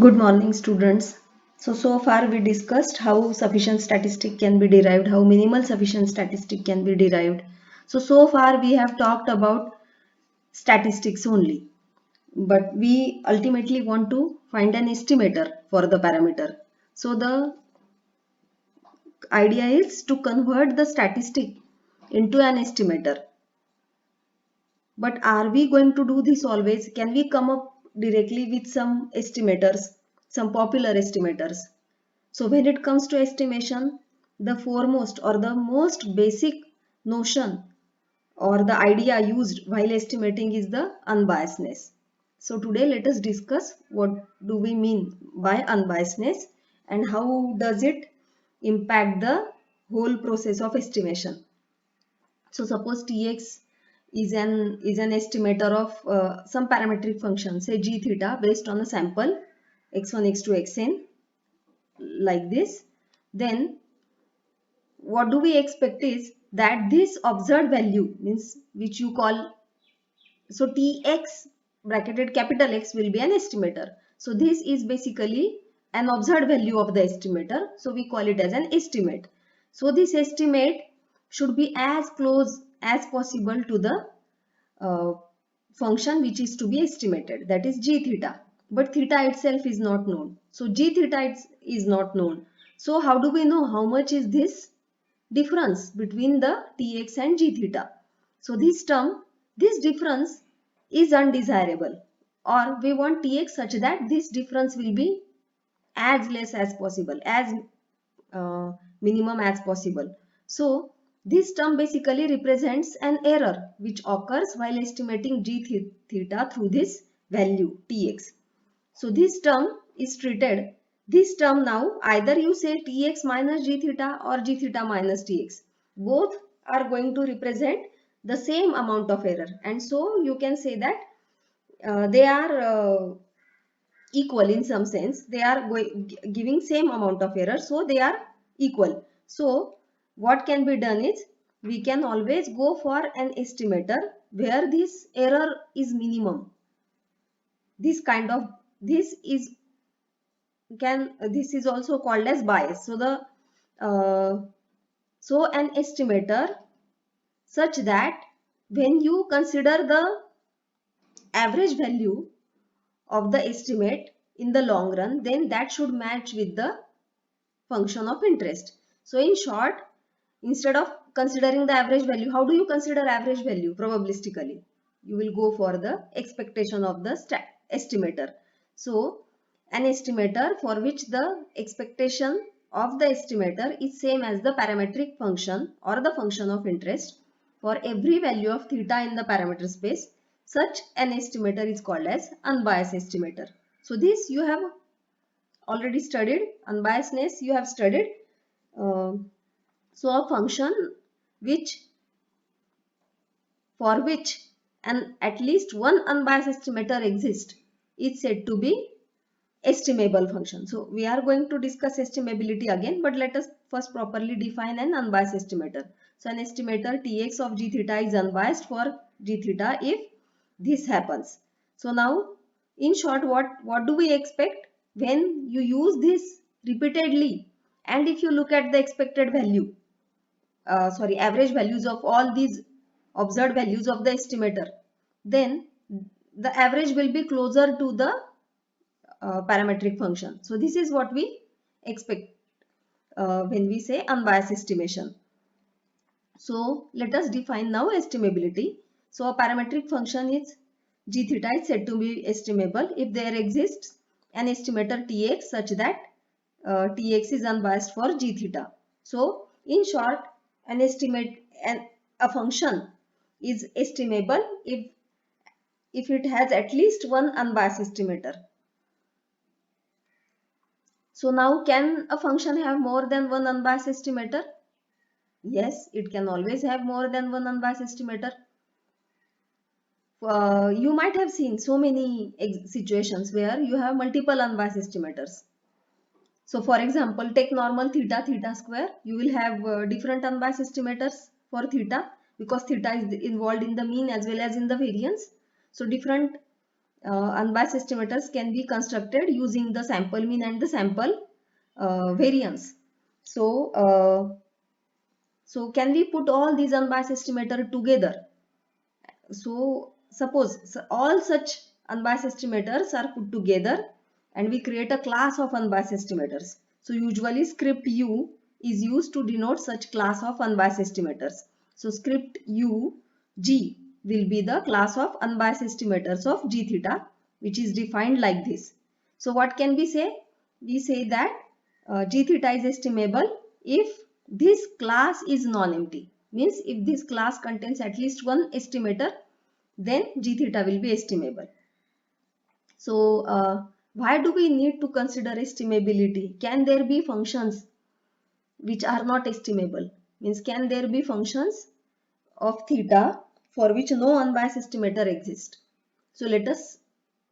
Good morning, students. So far we discussed how sufficient statistic can be derived, how minimal sufficient statistic can be derived. So far we have talked about statistics only, but we ultimately want to find an estimator for the parameter. So the idea is to convert the statistic into an estimator. But are we going to do this always? Can we come up directly with some estimators, some popular estimators? So when it comes to estimation, the foremost or the most basic notion or the idea used while estimating is the unbiasedness. So today let us discuss what do we mean by unbiasedness and how does it impact the whole process of estimation. So suppose Tx is an estimator of some parametric function, say g theta, based on a sample x1, x2, xn, like this. Then what do we expect is that this observed value, means which you call, so Tx bracketed capital X will be an estimator. So this is basically an observed value of the estimator. So we call it as an estimate. So this estimate should be as close as possible to the uh, function which is to be estimated, that is g theta. But theta itself is not known. So g theta is not known. So how do we know how much is this difference between the Tx and g theta? So this term, this difference is undesirable, or we want Tx such that this difference will be as less as possible, as minimum as possible. So this term basically represents an error which occurs while estimating g theta through this value Tx. So this term is treated, this term now either you say Tx minus g theta or g theta minus Tx. Both are going to represent the same amount of error, and so you can say that they are equal in some sense. They are giving same amount of error, so they are equal. So what can be done is we can always go for an estimator where this error is minimum. This kind of, this is also called as bias. So the so an estimator such that when you consider the average value of the estimate in the long run, then that should match with the function of interest. So in short, instead of considering the average value, how do you consider average value? Probabilistically, you will go for the expectation of the estimator. So an estimator for which the expectation of the estimator is same as the parametric function or the function of interest for every value of theta in the parameter space, such an estimator is called as unbiased estimator. So this you have already studied, unbiasedness you have studied. Uh, so a function which, for which an at least one unbiased estimator exists is said to be estimable function. So we are going to discuss estimability again, but let us first properly define an unbiased estimator. So an estimator Tx of g theta is unbiased for g theta if this happens. So now in short, what do we expect when you use this repeatedly, and if you look at the expected value, average values of all these observed values of the estimator, then the average will be closer to the parametric function. So this is what we expect when we say unbiased estimation. So let us define now estimability. So a parametric function is g theta is said to be estimable if there exists an estimator Tx such that Tx is unbiased for g theta. So in short, an estimate and a function is estimable if it has at least one unbiased estimator. So now, can a function have more than one unbiased estimator? Yes, it can always have more than one unbiased estimator. You might have seen so many situations where you have multiple unbiased estimators. So for example, take normal theta, theta square. You will have different unbiased estimators for theta because theta is involved in the mean as well as in the variance. So different unbiased estimators can be constructed using the sample mean and the sample variance. So can we put all these unbiased estimator together? So suppose all such unbiased estimators are put together and we create a class of unbiased estimators. So usually script U is used to denote such class of unbiased estimators. So script U G will be the class of unbiased estimators of G theta, which is defined like this. So what can we say? We say that G theta is estimable if this class is non-empty. Means if this class contains at least one estimator, then G theta will be estimable. So why do we need to consider estimability? Can there be functions which are not estimable? Means can there be functions of theta for which no unbiased estimator exists? So let us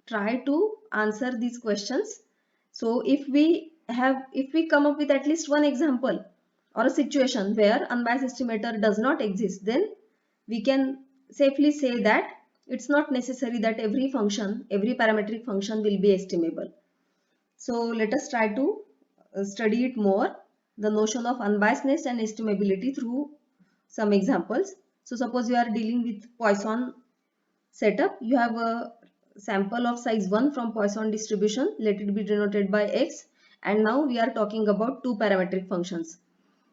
try to answer these questions. So if we come up with at least one example or a situation where unbiased estimator does not exist, then we can safely say that it's not necessary that every parametric function will be estimable. So let us try to study it more, the notion of unbiasedness and estimability through some examples. So suppose you are dealing with Poisson setup. You have a sample of size 1 from Poisson distribution. Let it be denoted by x. And now we are talking about two parametric functions.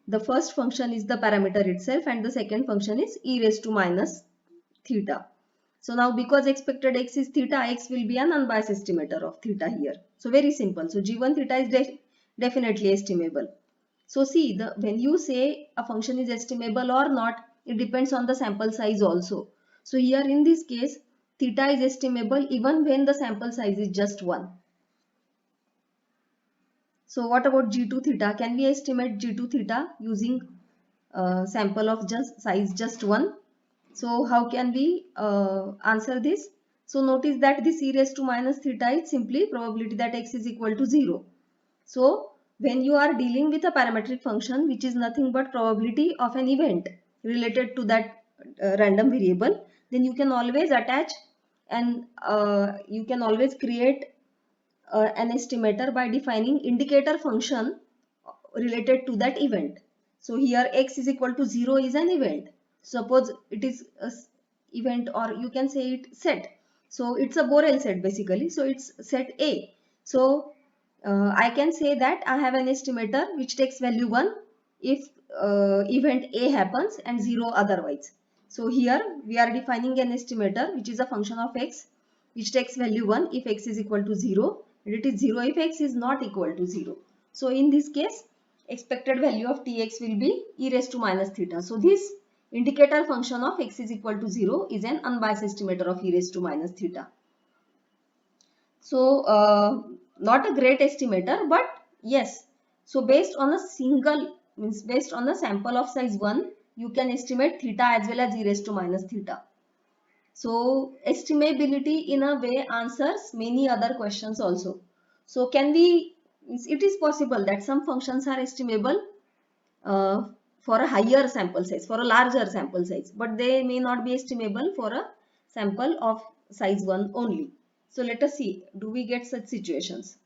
The first function is the parameter itself and the second function is e raised to minus theta. So now because expected x is theta, x will be an unbiased estimator of theta here. So very simple. So g1 theta is definitely estimable. So see, when you say a function is estimable or not, it depends on the sample size also. So here in this case, theta is estimable even when the sample size is just 1. So what about g2 theta? Can we estimate g2 theta using sample of just size just 1? So how can we answer this? So notice that this e raised to minus theta is simply probability that x is equal to 0. So when you are dealing with a parametric function which is nothing but probability of an event related to that random variable, then you can always attach and you can always create an estimator by defining indicator function related to that event. So here x is equal to 0 is an event. Suppose it is a event, or you can say it set. So it's a Borel set basically. So it's set A. So I can say that I have an estimator which takes value 1 if event A happens and 0 otherwise. So here we are defining an estimator which is a function of x which takes value 1 if x is equal to 0 and it is 0 if x is not equal to 0. So in this case, expected value of tx will be e raised to minus theta. So this indicator function of x is equal to 0 is an unbiased estimator of e raised to minus theta. So not a great estimator, but yes. So based on a based on the sample of size 1, you can estimate theta as well as e raised to minus theta. So estimability in a way answers many other questions also. So can we, it is possible that some functions are estimable uh, for a higher sample size, for a larger sample size, but they may not be estimable for a sample of size 1 only. So let us see, do we get such situations?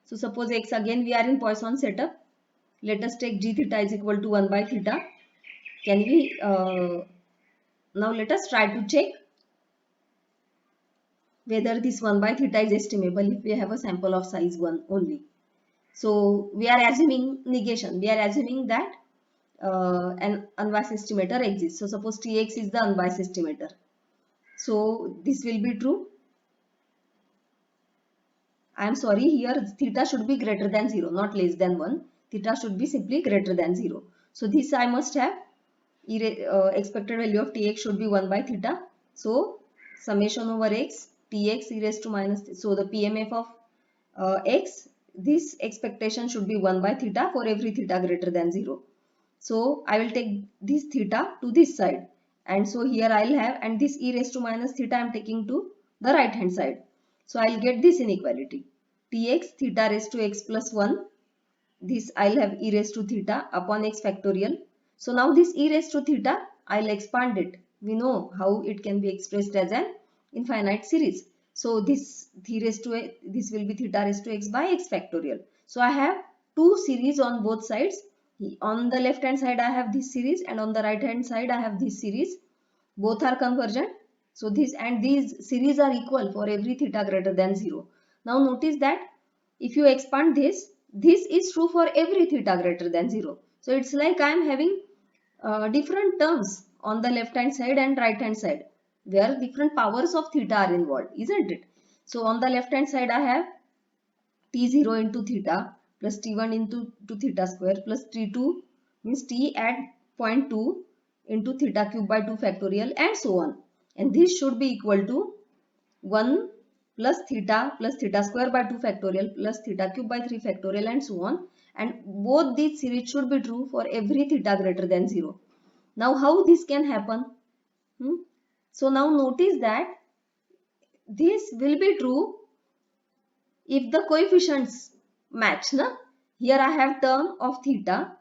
So suppose x, again we are in Poisson setup. Let us take g theta is equal to 1 by theta. Can we, now let us try to check whether this 1 by theta is estimable if we have a sample of size 1 only. So we are assuming negation. We are assuming that an unbiased estimator exists. So suppose Tx is the unbiased estimator. So this will be true. I am sorry, here theta should be greater than 0, not less than 1. Theta should be simply greater than 0. So this I must have expected value of Tx should be 1 by theta. So summation over x, Tx e raised to minus, so the PMF of x, this expectation should be 1 by theta for every theta greater than 0. So I will take this theta to this side, and so here I will have, and this e raised to minus theta I am taking to the right hand side. So I will get this inequality, Tx theta raised to x plus 1, this I will have e raised to theta upon x factorial. So now this e raised to theta, I will expand it. We know how it can be expressed as an infinite series. So this this will be theta raised to x by x factorial. So I have two series on both sides. On the left hand side I have this series, and on the right hand side I have this series. Both are convergent. So this and these series are equal for every theta greater than 0. Now notice that if you expand this is true for every theta greater than 0. So it's like I am having different terms on the left hand side and right hand side, where different powers of theta are involved, isn't it? So on the left hand side I have t0 into theta plus t1 into theta square plus t2 means t at point 2 into theta cube by 2 factorial and so on. And this should be equal to 1 plus theta square by 2 factorial plus theta cube by 3 factorial and so on. And both these series should be true for every theta greater than 0. Now how this can happen? So now notice that this will be true if the coefficients match. Na? Here I have term of theta.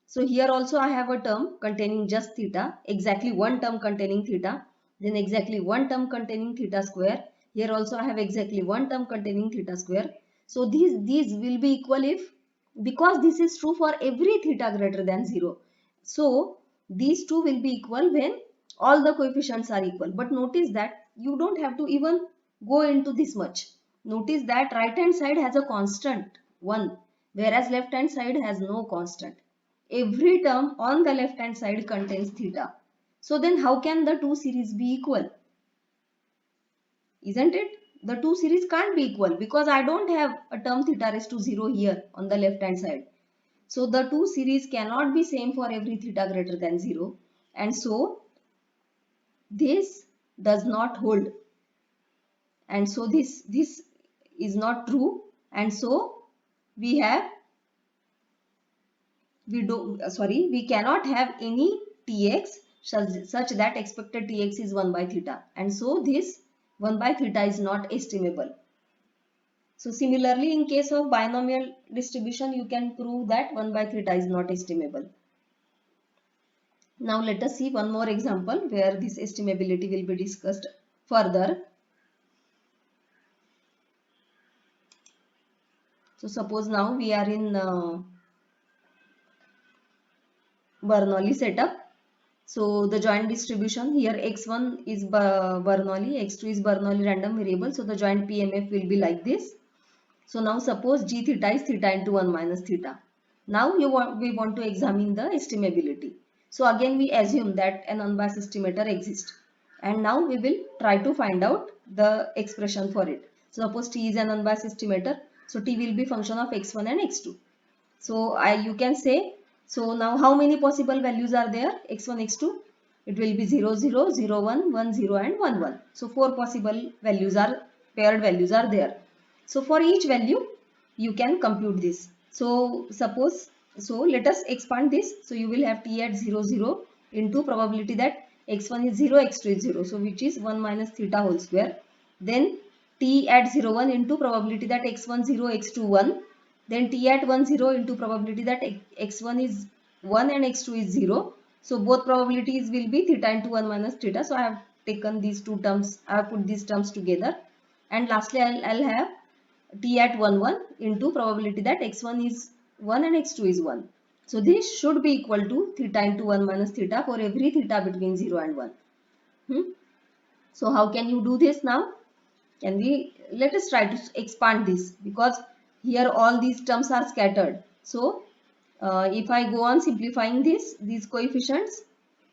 So here also I have a term containing just theta, exactly one term containing theta, then exactly one term containing theta square. Here also I have exactly one term containing theta square. So these will be equal if, because this is true for every theta greater than 0. So these two will be equal when all the coefficients are equal. But notice that you don't have to even go into this much. Notice that right hand side has a constant 1, whereas left hand side has no constant. Every term on the left hand side contains theta. So then how can the two series be equal? Isn't it? The two series can't be equal because I don't have a term theta raised to 0 here on the left hand side. So the two series cannot be same for every theta greater than 0. And so this does not hold. And so this is not true. And so we have we cannot have any tx such that expected tx is 1 by theta, and so this 1 by theta is not estimable. So similarly, in case of binomial distribution, you can prove that 1 by theta is not estimable. Now let us see one more example where this estimability will be discussed further. So suppose now we are in Bernoulli setup. So the joint distribution here, x1 is Bernoulli, x2 is Bernoulli random variable. So the joint PMF will be like this. So now suppose g theta is theta into 1 minus theta. Now we want to examine the estimability. So again we assume that an unbiased estimator exists. And now we will try to find out the expression for it. So suppose t is an unbiased estimator. So t will be function of x1 and x2. So you can say, so now how many possible values are there? x1, x2. It will be 0, 0, 0, 1, 1, 0 and 1, 1. So four possible values are, paired values are there. So for each value, you can compute this. So suppose, so let us expand this. So you will have t at 0, 0 into probability that x1 is 0, x2 is 0. So which is 1 minus theta whole square. Then t at 0, 1 into probability that x1 0, x2 1. Then t at 1 0 into probability that x1 is 1 and x2 is 0. So both probabilities will be theta into 1 minus theta. So I have taken these two terms, I have put these terms together. And lastly I'll have t at 1 1 into probability that x1 is 1 and x2 is 1. So this should be equal to theta into 1 minus theta for every theta between 0 and 1. So how can you do this now? Let us try to expand this, because here all these terms are scattered. So if I go on simplifying these coefficients,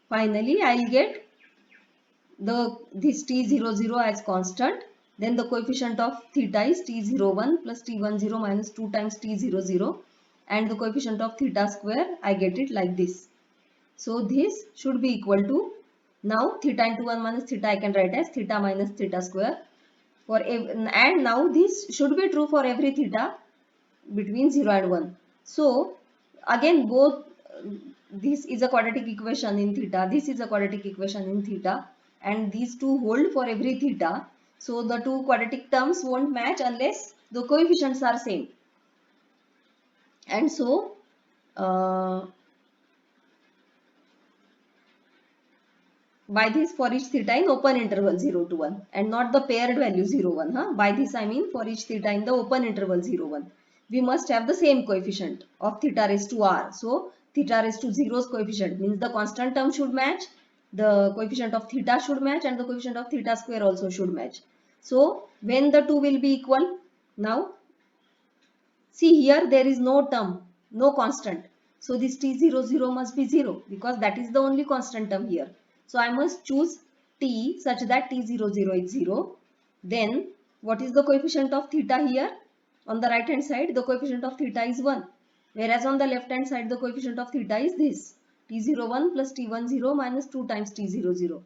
finally I'll get this t00 as constant. Then the coefficient of theta is t01 plus t10 minus 2 times t00, and the coefficient of theta square, I get it like this. So this should be equal to, now theta into 1 minus theta I can write as theta minus theta square for and now this should be true for every theta between 0 and 1. So again both this is a quadratic equation in theta, this is a quadratic equation in theta, and these two hold for every theta. So the two quadratic terms won't match unless the coefficients are same. And so, by this for each theta in open interval 0 to 1 and not the paired value 0 1. Huh? By this I mean for each theta in the open interval 0 1. We must have the same coefficient of theta raised to r. So theta raised to 0's coefficient means the constant term should match, the coefficient of theta should match, and the coefficient of theta square also should match. So when the two will be equal, now see here there is no term, no constant. So this t00 must be 0 because that is the only constant term here. So I must choose t such that t00 is 0. Then what is the coefficient of theta here? On the right hand side the coefficient of theta is 1. Whereas on the left hand side the coefficient of theta is this. t01 plus t10 minus 2 times t00.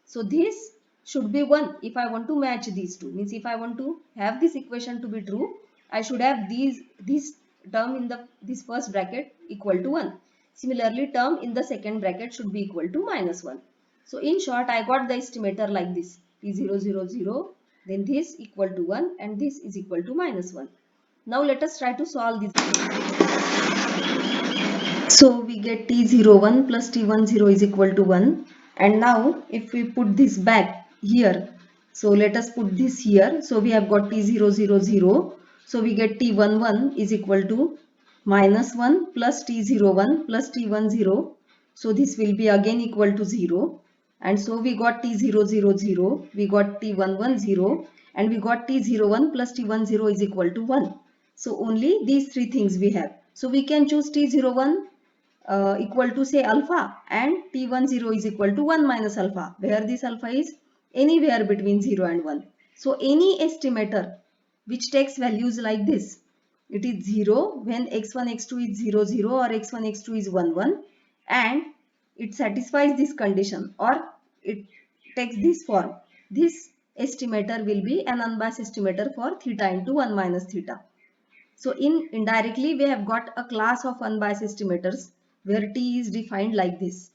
So this should be 1 if I want to match these two. Means if I want to have this equation to be true, I should have this term in this first bracket equal to 1. Similarly, term in the second bracket should be equal to minus 1. So in short, I got the estimator like this. T000, then this equal to 1 and this is equal to minus 1. Now let us try to solve this. So we get T01 plus T10 is equal to 1. And now if we put this back here, so let us put this here. So we have got T000. So we get T11 is equal to minus 1 plus T01 plus T10. So this will be again equal to 0. And so we got T000, we got T110, and we got T01 plus T10 is equal to 1. So only these three things we have. So we can choose T01 equal to say alpha and T10 is equal to 1 minus alpha, where this alpha is anywhere between 0 and 1. So any estimator which takes values like this, it is 0 when x1 x2 is 0 0 or x1 x2 is 1 1, and it satisfies this condition or it takes this form. This estimator will be an unbiased estimator for theta into 1 minus theta. So indirectly we have got a class of unbiased estimators where T is defined like this.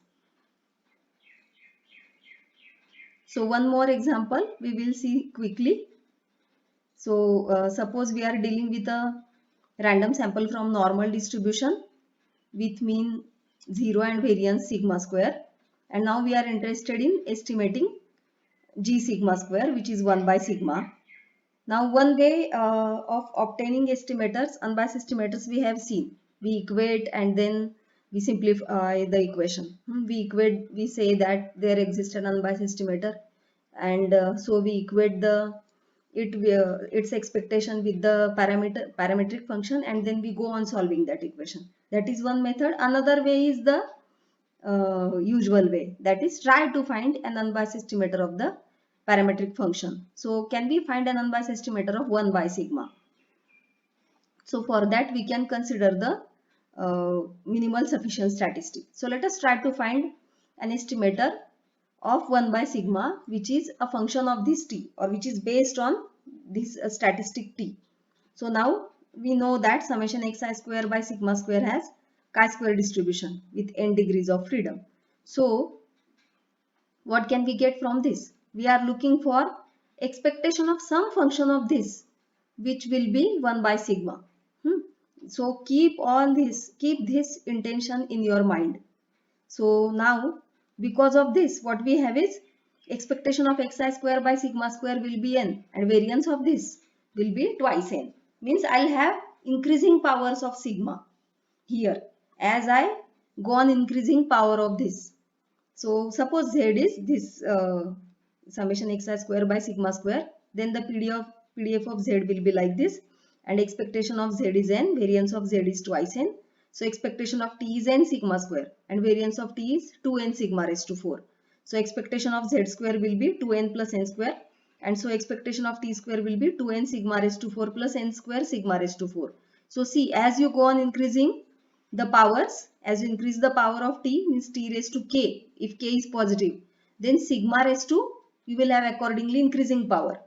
So one more example we will see quickly. So suppose we are dealing with a random sample from normal distribution with mean 0 and variance sigma square, and now we are interested in estimating G sigma square, which is 1 by sigma. Now one way of obtaining estimators, unbiased estimators, we have seen. We equate and then we simplify the equation. We equate, we say that there exists an unbiased estimator, and so we equate its expectation with the parametric function, and then we go on solving that equation. That is one method. Another way is the usual way, that is try to find an unbiased estimator of the parametric function. So can we find an unbiased estimator of 1 by sigma? So for that we can consider the minimal sufficient statistic. So let us try to find an estimator of 1 by sigma which is a function of this t, or which is based on this statistic t. So now we know that summation xi square by sigma square has chi-square distribution with n degrees of freedom. So what can we get from this? We are looking for expectation of some function of this which will be 1 by sigma. So keep this intention in your mind. So now because of this what we have is expectation of xi square by sigma square will be n, and variance of this will be twice n. Means I'll have increasing powers of sigma here as I go on increasing power of this. So suppose z is this summation xi square by sigma square, then the PDF of z will be like this, and expectation of z is n, variance of z is twice n. So expectation of t is n sigma square and variance of t is 2n sigma raised to 4. So expectation of z square will be 2n plus n square, and so expectation of t square will be 2n sigma raised to 4 plus n square sigma raised to 4. So see, as you go on increasing the powers, as you increase the power of t, means t raised to k, if k is positive, then sigma raised to, you will have accordingly increasing power.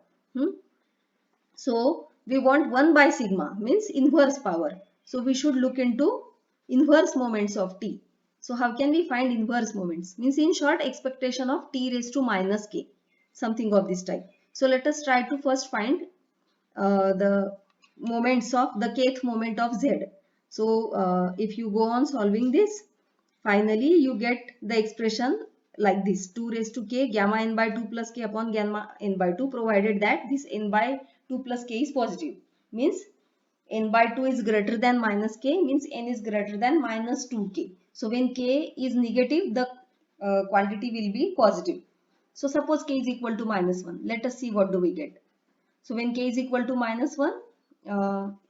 So we want 1 by sigma, means inverse power. So we should look into inverse moments of t. So how can we find inverse moments? Means in short, expectation of t raised to minus k, something of this type. So let us try to first find the moments of the kth moment of z. So if you go on solving this, finally you get the expression like this, 2 raised to k gamma n by 2 plus k upon gamma n by 2, provided that this n by 2 plus k is positive. Means n by 2 is greater than minus k, means n is greater than minus 2k. So when k is negative, the quantity will be positive. So suppose k is equal to minus 1. Let us see what do we get. So when k is equal to minus 1,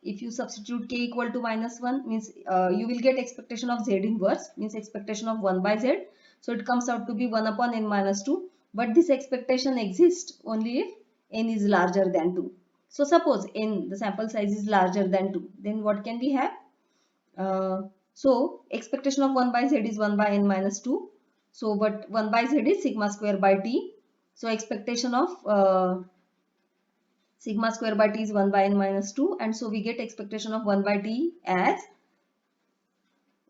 if you substitute k equal to minus 1, means you will get expectation of z inverse, means expectation of 1 by z. So it comes out to be 1 upon n minus 2. But this expectation exists only if n is larger than 2. So suppose n, the sample size is larger than 2, then what can we have? So expectation of 1 by z is 1 by n minus 2. So but 1 by z is sigma square by t. So expectation of sigma square by t is 1 by n minus 2, and so we get expectation of 1 by t as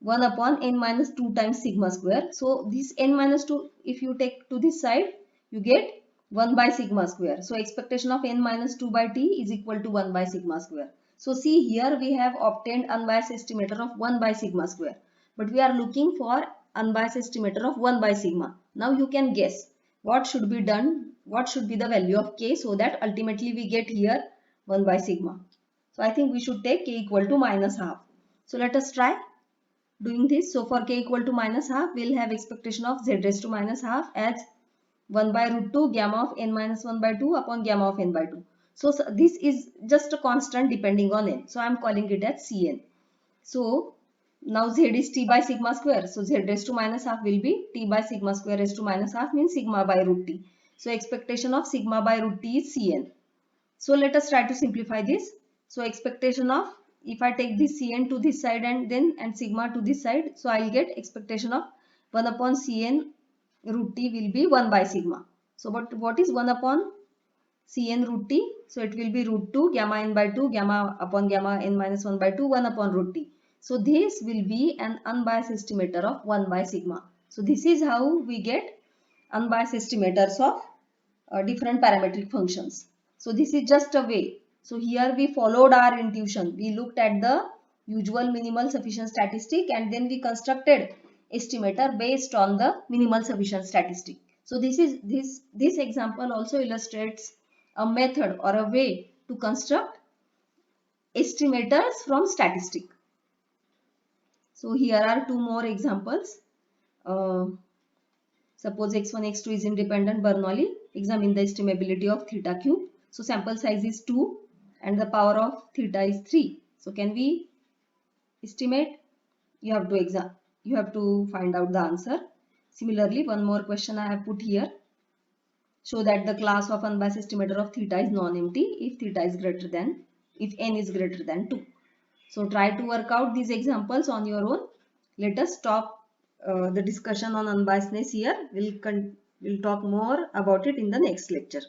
1 upon n minus 2 times sigma square. So this n minus 2, if you take to this side, you get 1 by sigma square. So expectation of n minus 2 by t is equal to 1 by sigma square. So see, here we have obtained unbiased estimator of 1 by sigma square, but we are looking for unbiased estimator of 1 by sigma. Now you can guess what should be done, what should be the value of k, so that ultimately we get here 1 by sigma. So I think we should take k equal to minus half. So let us try doing this. So for k equal to minus half, we'll have expectation of z raised to minus half as 1 by root 2 gamma of n minus 1 by 2 upon gamma of n by 2. So this is just a constant depending on n. So I am calling it as Cn. So now z is t by sigma square. So z raised to minus half will be t by sigma square raised to minus half, means sigma by root t. So expectation of sigma by root t is Cn. So let us try to simplify this. So expectation of, if I take this Cn to this side and sigma to this side, so I'll get expectation of 1 upon Cn root t will be 1 by sigma. So but what is 1 upon Cn root t? So it will be root 2 gamma n by 2 gamma upon gamma n minus 1 by 2 1 upon root t. So this will be an unbiased estimator of 1 by sigma. So this is how we get unbiased estimators of different parametric functions. So this is just a way. So here we followed our intuition. We looked at the usual minimal sufficient statistic and then we constructed estimator based on the minimal sufficient statistic. So this example also illustrates a method or a way to construct estimators from statistic. So here are two more examples. Suppose x1, x2 is independent Bernoulli. Examine the estimability of theta cube. So sample size is 2 and the power of theta is 3. So can we estimate? You have to find out the answer. Similarly, one more question I have put here. Show that the class of unbiased estimator of theta is non-empty if theta is greater than, if n is greater than 2. So try to work out these examples on your own. Let us stop the discussion on unbiasedness here. We'll talk more about it in the next lecture.